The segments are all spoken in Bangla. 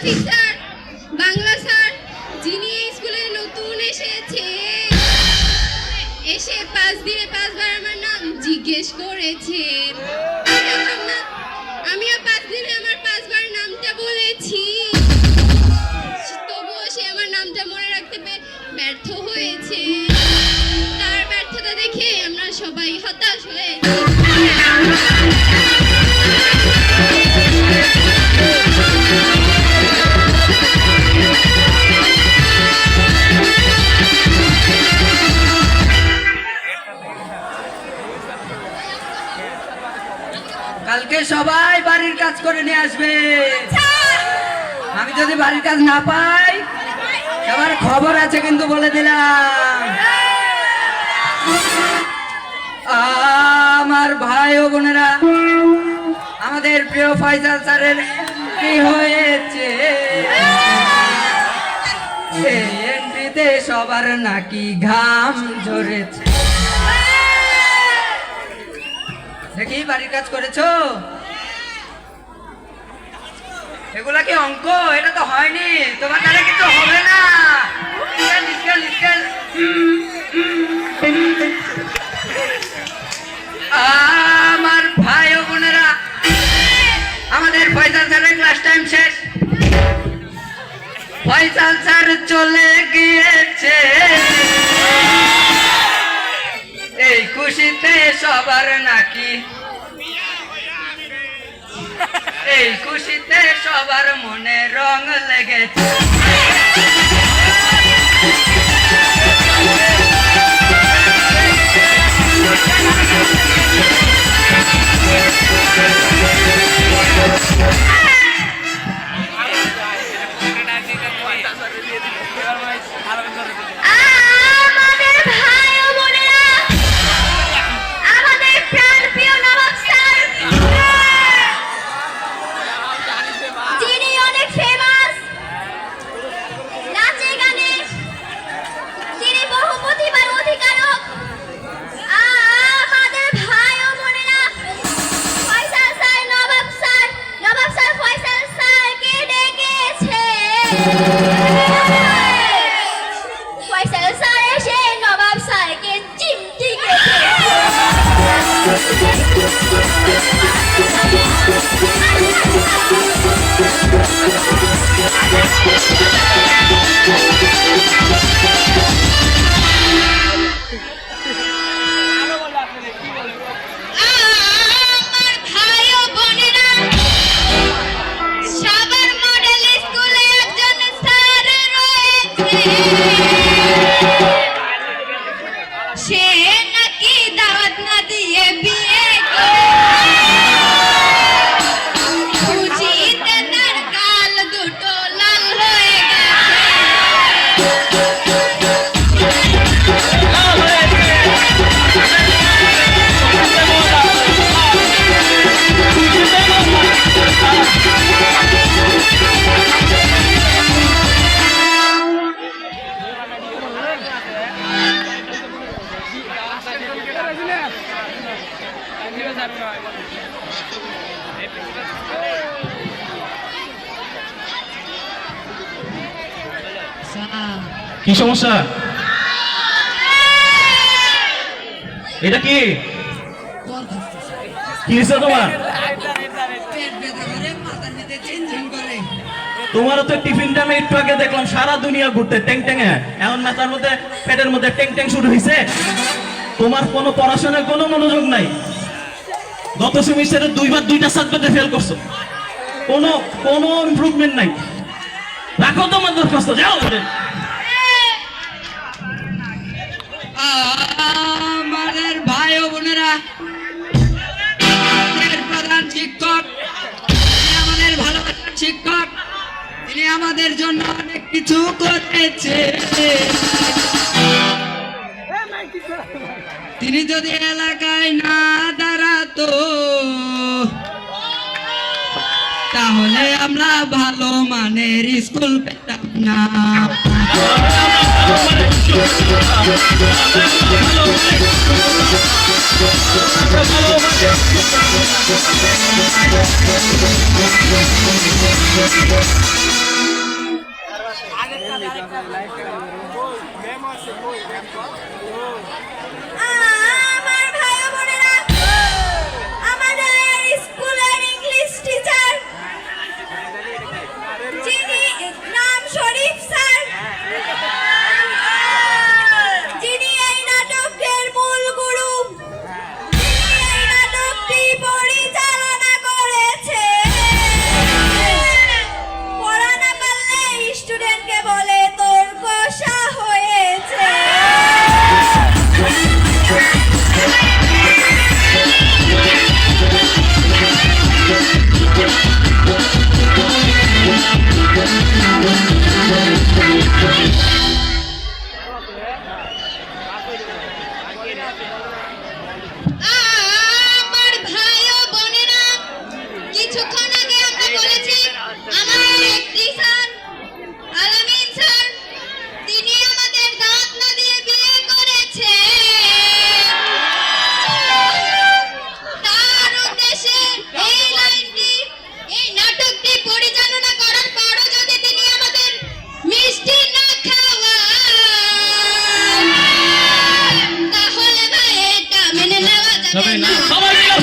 রফিক স্যার, বাংলা স্যার, যিনি এই স্কুলে নতুন এসেছে, এসে 5 দিনে 5 বার আমার নাম জিজ্ঞেস করেছেন। আমিও 5 দিনে আমার 5 বার নামটা বলেছি, তবুও সে আমার নামটা মনে রাখতে ব্যর্থ হয়েছে। তার ব্যর্থতা দেখে আমরা সবাই হতাশ হয়েছি। কালকে সবাই বাড়ির কাজ করে নিয়ে আসবে। আমি যদি বাড়ির কাজ না পাই, আমার খবর আছে কিন্তু বলে দিলাম। আমার ভাই ও বোনেরা, আমাদের প্রিয় ফয়সাল স্যারের কি হয়েছে? এই এন্ট্রিতে সবার নাকি ঘাম ঝরেছে। দেখি বাড়ির কাজ করেছো? এগুলা কি অঙ্ক? এটা তো হয়নি, তোমার দ্বারা কিছু হবে না। আমার ভাই ও বোনেরা, আমাদের ফয়সাল স্যারের ক্লাস টাইম শেষ। ফয়সাল স্যার চলে গিয়েছে, এই খুশিতে সবার নাকি, এই খুশিতে সবার মনে রং লেগেছে। ফয়সাল স্যার এসে নবাব স্যারকে চিমটি সে নাকি দাওয়াত না দিয়ে বিয়ে খুশিতে তার গাল দুটো লাল হয়ে কি সমস্যা? এটা কি কি হয়েছে তোমার? তোমারও তো টিফিন টাইমে একটু আগে দেখলাম সারা দুনিয়া ঘুরতে ট্যাং ট্যাঙে, এখন মাথার মধ্যে পেটের মধ্যে ট্যাং ট্যাং শুরু হয়েছে। তোমার কোনো পড়াশোনার কোনো মনোযোগ নাই। গত সেমিস্টারে 2 বার 2টা সাবজেক্টে ফেল করছো, কোনো কোনো ইমপ্রুভমেন্ট নাই। রাখো তোমার দরখাস্ত, যাও। আমাদের ভাই ও বোনেরা, প্রধান শিক্ষক, আমাদের ভালোবাসার শিক্ষক, তিনি আমাদের জন্য অনেক কিছু করেছে। তিনি যদি এলাকায় না দাঁড়াতো, তাহলে আমরা ভালো মানের স্কুল পেতাম না। আমার ভাই ও বোনেরা, আমাদের স্কুলের ইংলিশ টিচার যিনি নাম শরীফ স্যার, যিনি এই নাটকের মূল গুরু, যিনি এই নাটকটি পরিচালনা করেছে, পড়া না পারলে স্টুডেন্টকে বলে তোর কষা হয়েছে। আমার ভাই ও বোনেরা, কিছুক্ষণ আগে আমরা বলেছি আমাদের টিচার আলামিন স্যার, তিনি আমাদের দাঁত না দিয়ে বিয়ে করেছে। তার উদ্দেশ্যে এই লাইনটি, এই নাটকটি পরিচালনা করার পরও যদি তিনি আমাদের মিষ্টি না খাওয়ান, তাহলে ভাই এটা মেনে নেওয়া যাবে না। সবাই মিলে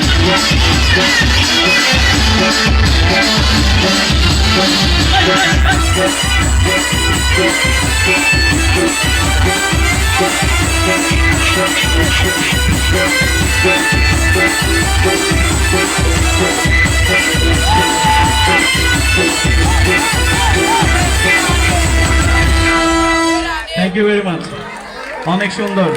থ্যাংক ইউ ভেরি মাচ, অনেক সুন্দর।